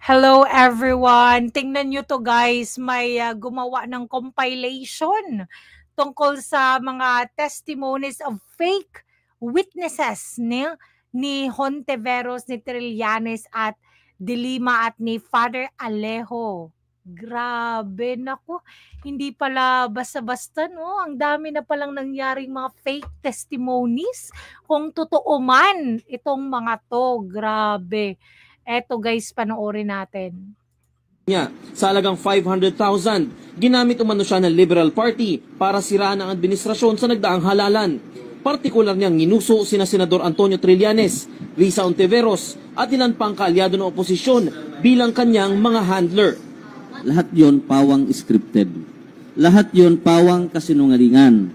Hello everyone! Tingnan nyo to guys, may gumawa ng compilation tungkol sa mga testimonies of fake witnesses ni Hontiveros, ni Trillanes at De Lima at ni Father Alejo. Grabe, nako, hindi pala basta-basta, no? Ang dami na palang nangyaring mga fake testimonies. Kung totoo man itong mga to, grabe. Eto guys, panoorin natin. Sa halagang 500,000, ginamit umano siya ng Liberal Party para siraan ang administrasyon sa nagdaang halalan. Partikular niyang ginuso sina Senador Antonio Trillanes, Risa Hontiveros at ilan pang kaalyado ng oposisyon bilang kanyang mga handler. Lahat yon pawang scripted. Lahat yon pawang kasinungalingan.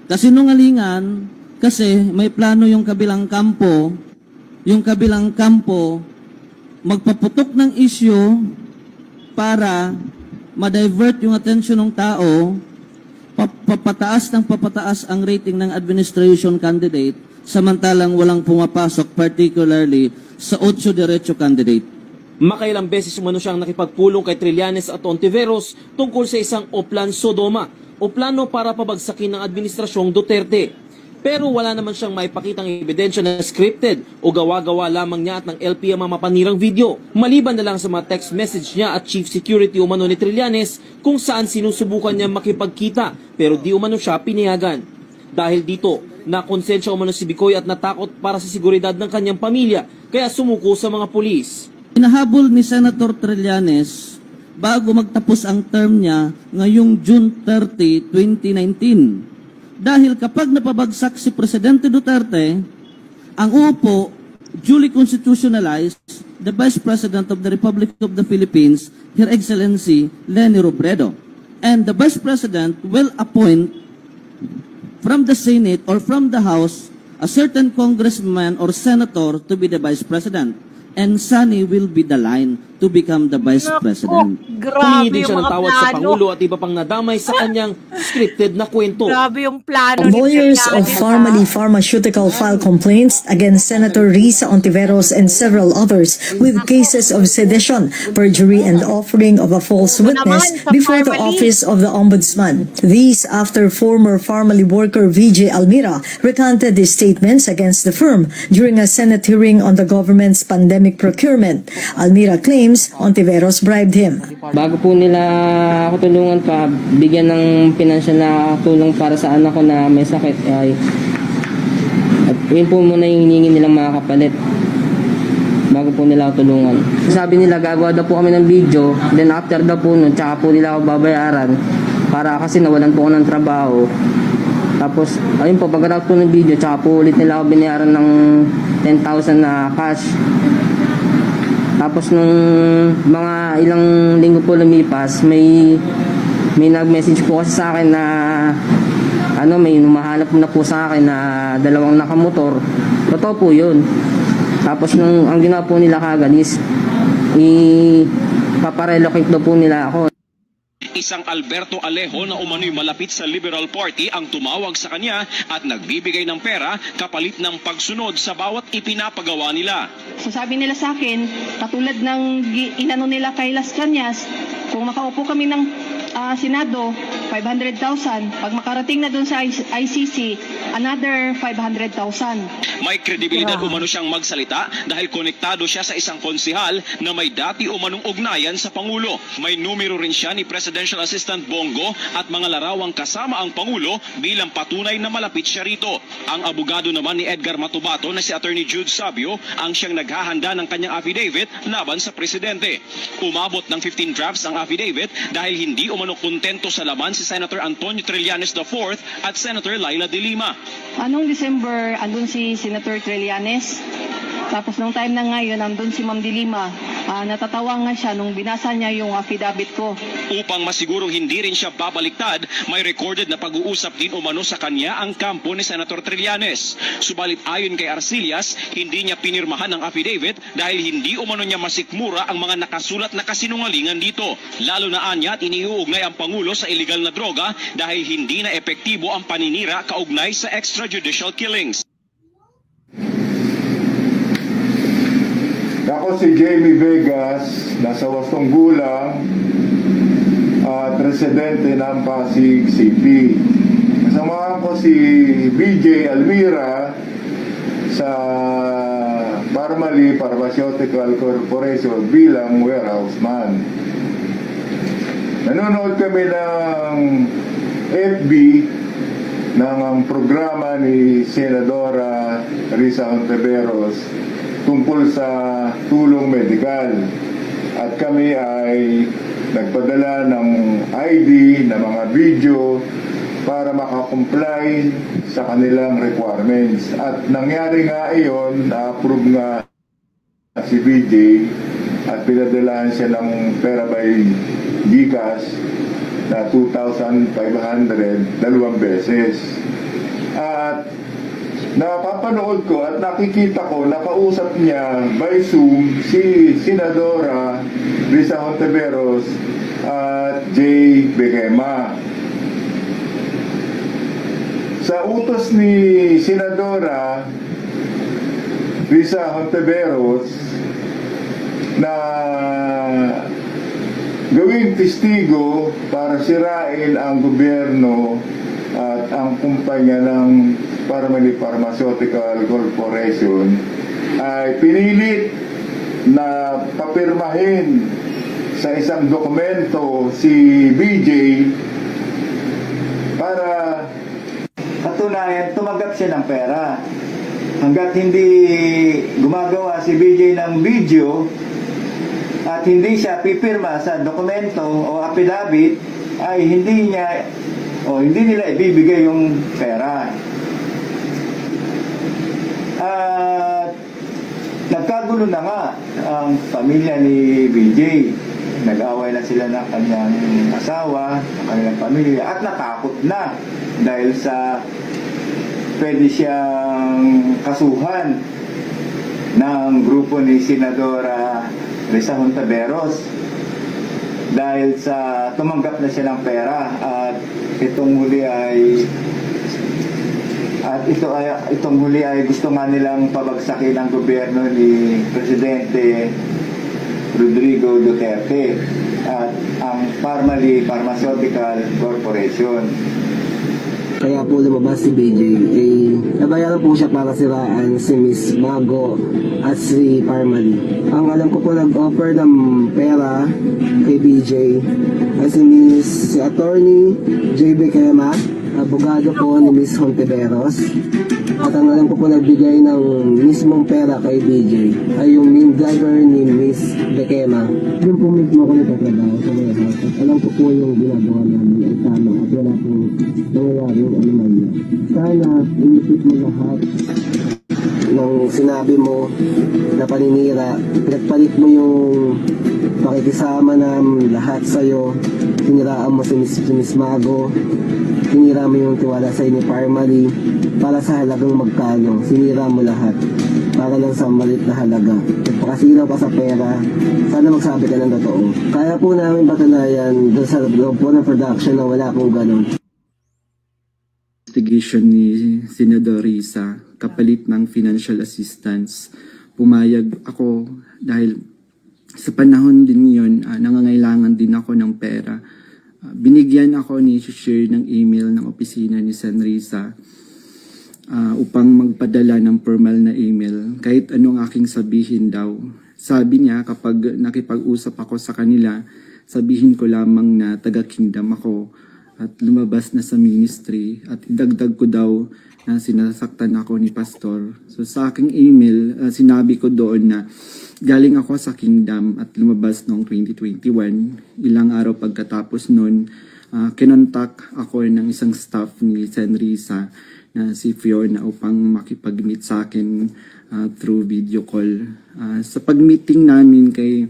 Kasinungalingan kasi may plano yung kabilang kampo. Yung kabilang kampo magpaputok ng issue para ma-divert yung attention ng tao, papataas ang rating ng administration candidate, samantalang walang pumapasok, particularly sa 8 diretso candidate. Makailang beses umano siyang nakipagpulong kay Trillanes at Hontiveros tungkol sa isang Oplan Sodoma o plano para pabagsakin ng administrasyong Duterte. Pero wala naman siyang maipakitang ebidensya na scripted o gawa-gawa lamang niya at ng LP ang mga mapanirang video. Maliban na lang sa mga text message niya at chief security umano ni Trillanes kung saan sinusubukan niya makipagkita pero di umano siya pinayagan. Dahil dito, nakonsensya umano si Bicoy at natakot para sa seguridad ng kanyang pamilya kaya sumuko sa mga pulis. Inahabol ni Senator Trillanes bago magtapos ang term niya ngayong June 30, 2019. Dahil kapag napabagsak si Presidente Duterte, ang upo, duly constitutionalized, the Vice President of the Republic of the Philippines, Her Excellency Leni Robredo. And the Vice President will appoint from the Senate or from the House a certain congressman or senator to be the Vice President. And Sunny will be the line to become the Vice President. Grabe Humingi din siya ng tawad sa Pangulo at iba pang nadamay sa kanyang scripted na kwento. Grabe yung plano Lawyers of Pharmaly Pharmaceutical filed complaints against Senator Risa Hontiveros and several others with cases of sedition, perjury, and offering of a false witness before the office of the Ombudsman. These after former Pharmaly worker VJ Almira recanted his statements against the firm during a Senate hearing on the government's pandemic procurement. Almira claims Hontiveros bribed him. Bago po nila ako tulungan pa, bigyan ng financial na tulong para sa anak ko na may sakit, at yun po muna yung hiningi nilang mga kapalit bago po nila ako tulungan. Sabi nila gagawa daw po kami ng video, then after daw po nun, tsaka po nila ako babayaran para kasi nawalan po ako ng trabaho. Tapos, ayun po, pagkatapos po ng video, tsaka po ulit nila ako binayaran ng 10,000 na cash. Tapos nung mga ilang linggo po lumipas, may nag-message po kasi sa akin na may humahanap na po sa akin na dalawang nakamotor. Totoo po yun. Tapos nung ang ginawa po nila kagad is ipaparelocate daw po nila ako. Isang Alberto Alejo na umano'y malapit sa Liberal Party ang tumawag sa kanya at nagbibigay ng pera kapalit ng pagsunod sa bawat ipinapagawa nila. So sabi nila sa akin, katulad ng inano nila kay Las Cañas, kung makaupo kami ng Senado, 500,000. Pag makarating na doon sa ICC, another 500,000. May kredibilidad umano siyang magsalita dahil konektado siya sa isang konsehal na may dati umanong ugnayan sa Pangulo. May numero rin siya ni Presidential Assistant Bongo at mga larawang kasama ang Pangulo bilang patunay na malapit siya rito. Ang abogado naman ni Edgar Matubato na si Attorney Jude Sabio ang siyang naghahanda ng kanyang affidavit laban sa Presidente. Umabot ng 15 drafts ang affidavit dahil hindi umano kontento sa laman si Senator Antonio Trillanes IV at Senator Laila De Lima. Anong December, andun si Senator Trillanes. Tapos nung time na ngayon, andun si Ma'am De Lima. Natatawa nga siya nung binasa niya yung affidavit ko. Upang masigurong hindi rin siya babaliktad, may recorded na pag-uusap din umano sa kanya ang kampo ni Senator Trillanes. Subalit ayon kay Arcillas, hindi niya pinirmahan ang affidavit dahil hindi umano niya masikmura ang mga nakasulat na kasinungalingan dito. Lalo na anya at iniuugnay ang Pangulo sa illegal na droga dahil hindi na epektibo ang paninira kaugnay sa extrajudicial killings. Ako si Jamie Vegas, nasa 8 gulang at residente ng Pasig City. Kasama ko si BJ Almira sa Parmali Pharmaceutical Corporation bilang warehouse man. Nanonood kami ng FB ng programa ni Senadora Risa Hontiveros tungkol sa tulong medikal. At kami ay nagpadala ng ID, ng mga video para makakomply sa kanilang requirements. At nangyari nga iyon, na-approve nga si BJ at pinadalahan siya ng pera by GCash na 2,500 2 beses. At napapanood ko at nakikita ko, nakausap niya by Zoom si Senadora Risa Hontiveros at Jay Bequema. Sa utos ni Senadora Risa Hontiveros na gawing testigo para sirain ang gobyerno at ang kumpanya ng Parmali Pharmaceutical Corporation, ay pinilit na papirmahin sa isang dokumento si BJ para patunayan tumanggap siya ng pera. Hanggat hindi gumagawa si BJ ng video at hindi siya pipirma sa dokumento o affidavit, ay hindi nila ibibigay yung pera. At nagkagulo na nga ang pamilya ni BJ. Nag-away na sila ng kanyang asawa, ng kanilang pamilya, at natakot na dahil sa pwede siyang kasuhan ng grupo ni Senadora Risa Hontiveros dahil sa tumanggap na siya ng pera. At itong huli ay gusto nga nilang pabagsakin ang gobyerno ni Presidente Rodrigo Duterte at ang Parmali Pharmaceutical Corporation. Kaya po lumabas si BJ, nabayaran po siya para siraan si Miss Mago at si Parmali. Ang alam ko po nag-offer ng pera kay BJ ay si Attorney J. Bequema, abogado po ni Miss Hontiveros. At ang alam ko po nagbigay ng mismong pera kay BJ ay yung main driver ni Miss Bequema. Doon po mismo ako nagtatrabaho sa warehouse. At alam ko po yung ginagawa namin ay tama at wala po nangyayari yung anomalya. Sana inisip mo lahat ng sinabi mo na paninira. Pinagpalit mo yung pakikisama ng lahat sa'yo. Tiniraan mo si Miss Mago. Sinira mo yung tiwala sa ni Parmali para sa halagang magkano. Sinira mo lahat para lang sa malit na halaga. Nagpakasiraw pa sa pera. Sana magsabi ka ng totoo. Kaya po namin patunayan doon sa loob po ng production na wala pong ganun. Investigation ni Senador Risa kapalit ng financial assistance. Pumayag ako dahil sa panahon din yun, nangangailangan din ako ng pera. Binigyan ako ni share ng email ng opisina ni Sen Risa upang magpadala ng formal na email. Kahit anong aking sabihin daw. Sabi niya kapag nakipag-usap ako sa kanila, sabihin ko lamang na taga-kingdom ako at lumabas na sa ministry at idagdag ko daw na sinasaktan ako ni pastor. So sa aking email, sinabi ko doon na galing ako sa kingdom at lumabas noong 2021. Ilang araw pagkatapos noon, kinontak ako ng isang staff ni Sen Risa na si Fiona upang makipag-meet sa akin through video call. Sa pag-meeting namin kay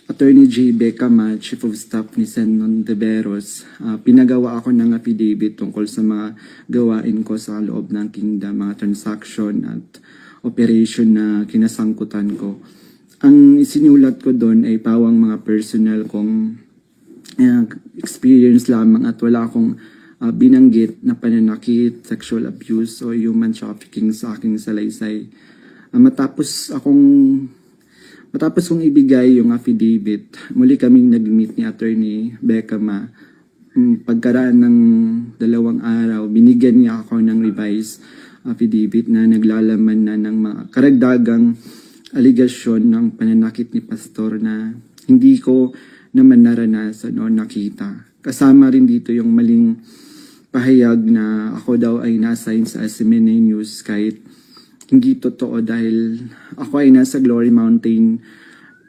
Attorney J. Bequema, Chief of Staff ni Sen Hontiveros, pinagawa ako ng affidavit tungkol sa mga gawain ko sa loob ng kingdom, mga transaction at operation na kinasangkutan ko. Ang isinulat ko doon ay pawang mga personal kong experience lamang at wala akong binanggit na pananakit, sexual abuse o human trafficking sa aking salaysay. Matapos akong Matapos kong ibigay yung affidavit, muli kaming nag-meet ni Attorney Becca Ma. Pagkaraan ng 2 araw, binigyan niya ako ng revised affidavit na naglalaman na ng mga karagdagang aligasyon ng pananakit ni Pastor na hindi ko naman naranasan o nakita. Kasama rin dito yung maling pahayag na ako daw ay na-assign sa SMNA News kahit hindi totoo dahil ako ay nasa Glory Mountain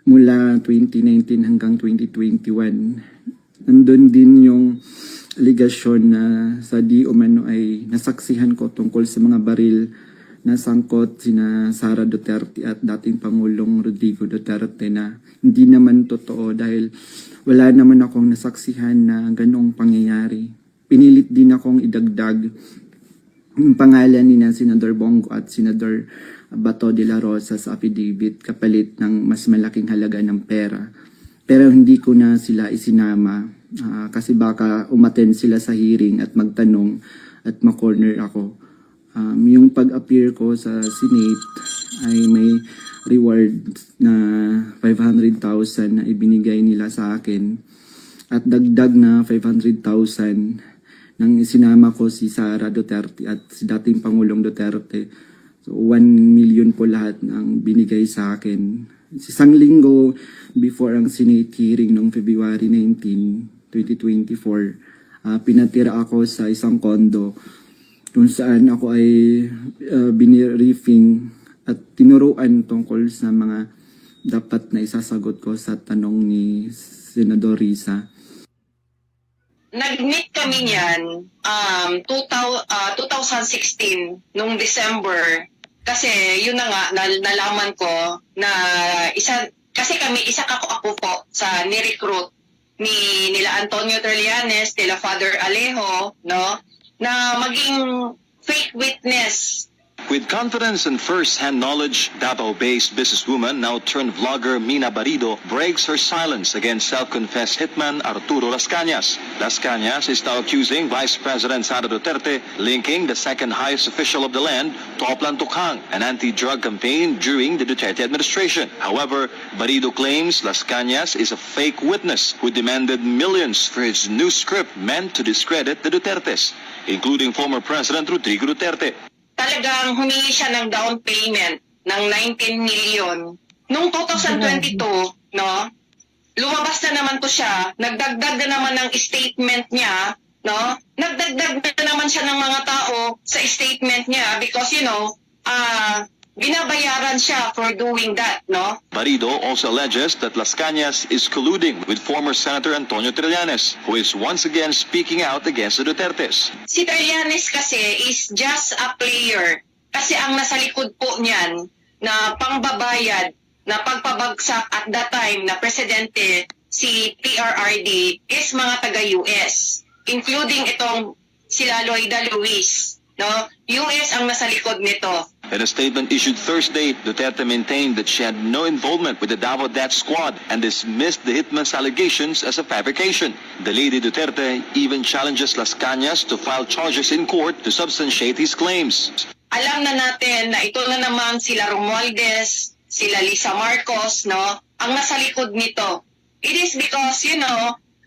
mula 2019 hanggang 2021. Nandun din yung aligasyon na sa di umano ay nasaksihan ko tungkol sa mga baril na sangkot sina Sara Duterte at dating Pangulong Rodrigo Duterte na hindi naman totoo dahil wala naman akong nasaksihan na ganong pangyayari. Pinilit din akong idagdag yung pangalan ni Senador Bongo at Senador Bato de la Rosa sa affidavit kapalit ng mas malaking halaga ng pera. Pero hindi ko na sila isinama kasi baka umattend sila sa hearing at magtanong at makorner ako. Yung pag-appear ko sa Senate ay may reward na 500,000 na ibinigay nila sa akin at dagdag na 500,000 nang isinama ko si Sara Duterte at si dating Pangulong Duterte. So 1 million po lahat ng binigay sa akin. Isang linggo before ang Senate hearing noong February 19, 2024, pinatira ako sa isang kondo kung saan ako ay biniriefing at tinuruan tungkol sa mga dapat na isasagot ko sa tanong ni Senador Risa. Nag-meet kami niyan 2016 nung December kasi yun na nga nalaman ko na kasi kami isa ako po sa ni-recruit nila Antonio Trillanes, nila Father Alejo, no, na maging fake witness. With confidence and first-hand knowledge, Davao-based businesswoman, now turned vlogger Mina Barido, breaks her silence against self-confessed hitman Arturo Las Cañas. Las Cañas is now accusing Vice President Sara Duterte, linking the second highest official of the land to Oplan Tukhang, an anti-drug campaign during the Duterte administration. However, Barido claims Las Cañas is a fake witness who demanded millions for his new script meant to discredit the Dutertes, including former President Rodrigo Duterte. Talagang humingi siya ng down payment ng 19 million. Noong 2022, no, lumabas na naman to siya, nagdagdag na naman ng statement niya, no, nagdagdag na naman siya ng mga tao sa statement niya because, binabayaran siya for doing that, no? Barido also alleges that Las Cañas is colluding with former Senator Antonio Trillanes, who is once again speaking out against the Dutertes. Si Trillanes kasi is just a player. Kasi ang nasa likod po niyan na pangbabayad na pagpabagsak at that time na presidente si PRRD is mga taga-US, including itong sila Loida Luis. No, US ang nasa likod nito. In a statement issued Thursday, Duterte maintained that she had no involvement with the Davao Death Squad and dismissed the hitman's allegations as a fabrication. The Lady Duterte even challenges Las Cañas to file charges in court to substantiate his claims. Alam na natin na ito na naman sila Romualdez, sila Lisa Marcos, no, ang nasa likod nito. It is because,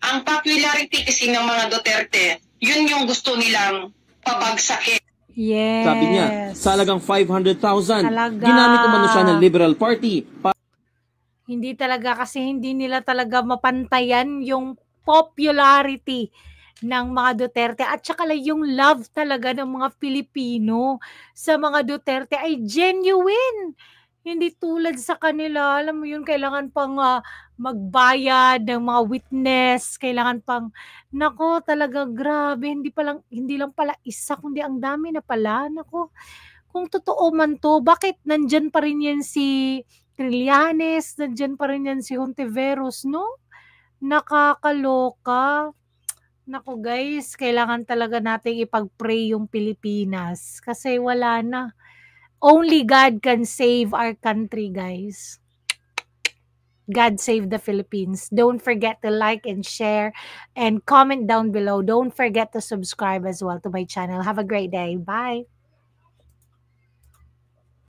ang popularity kasi ng mga Duterte, yun yung gusto nilang pabagsakin. Yes. Sabi niya, sa halagang 500,000, ginamit umano siya ng Liberal Party. Hindi talaga kasi hindi nila talaga mapantayan yung popularity ng mga Duterte at saka yung love talaga ng mga Pilipino sa mga Duterte ay genuine. Hindi tulad sa kanila, alam mo yun, kailangan pang magbayad ng mga witness, kailangan pang, nako, talaga grabe, hindi lang pala isa, kundi ang dami na pala, nako. Kung totoo man to, bakit nandyan pa rin yan si Trillanes, nandyan pa rin yan si Hontiveros, no? Nakakaloka. Nako guys, kailangan talaga nating ipag-pray yung Pilipinas kasi wala na. Only God can save our country, guys. God save the Philippines. Don't forget to like and share and comment down below. Don't forget to subscribe as well to my channel. Have a great day. Bye.